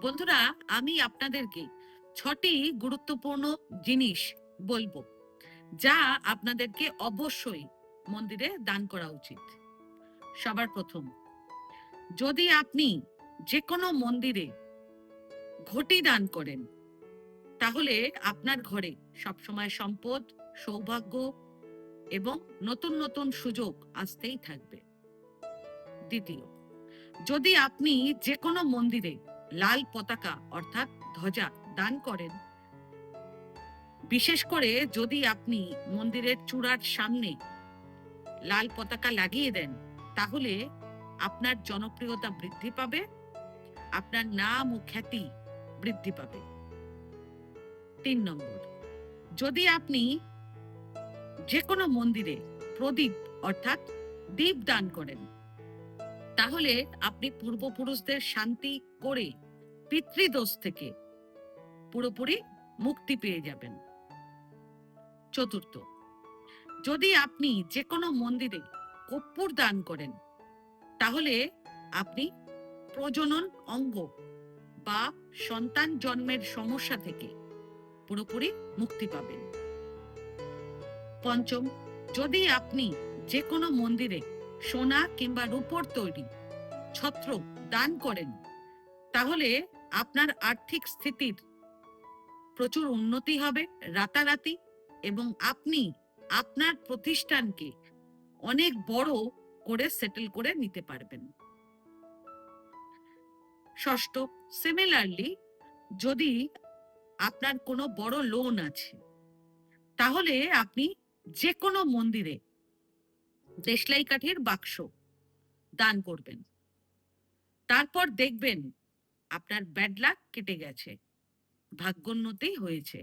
বন্ধুরা, আমি আপনাদেরকে ৬টি গুরুত্বপূর্ণ জিনিস বলবো, যা আপনাদেরকে অবশ্যই মন্দিরে দান করা উচিত। সবার প্রথম, যদি আপনি যে কোনো মন্দিরে ঘটি দান করেন, তাহলে আপনার ঘরে সবসময় সম্পদ, সৌভাগ্য এবং নতুন নতুন সুযোগ আসতেই থাকবে। দ্বিতীয়, যদি আপনি যে কোনো মন্দিরে লাল পতাকা অর্থাৎ ধ্বজা দান করেন, বিশেষ করে যদি আপনি মন্দিরের চূড়ার সামনে লাল পতাকা লাগিয়ে দেন, তাহলে আপনার জনপ্রিয়তা বৃদ্ধি পাবে, আপনার নাম ও খ্যাতি বৃদ্ধি পাবে। ৩ নম্বর, যদি আপনি যে কোনো মন্দিরে প্রদীপ অর্থাৎ দীপ দান করেন, তাহলে আপনি পূর্বপুরুষদের শান্তি করে পিতৃদোষ থেকে পুরোপুরি মুক্তি পেয়ে যাবেন। চতুর্থ, যদি আপনি যে কোনো মন্দিরে কর্পূর দান করেন, তাহলে আপনি প্রজনন অঙ্গ বা সন্তান জন্মের সমস্যা থেকে পুরোপুরি মুক্তি পাবেন। পঞ্চম, যদি আপনি যে কোনো মন্দিরে সোনা কিংবা রূপোর তৈরি ছত্র দান করেন, তাহলে আপনার আর্থিক স্থিতির প্রচুর উন্নতি হবে রাতারাতি, এবং আপনি আপনার প্রতিষ্ঠানকে অনেক বড় করে সেটেল করে নিতে পারবেন। ষষ্ঠ, সিমিলারলি, যদি আপনার কোনো বড় লোন আছে, তাহলে আপনি যে কোনো মন্দিরে দেশলাই কাঠির বাক্স দান করবেন। তারপর দেখবেন আপনার ব্যাড লাক কেটে গেছে, ভাগ্যোন্নতি হয়েছে।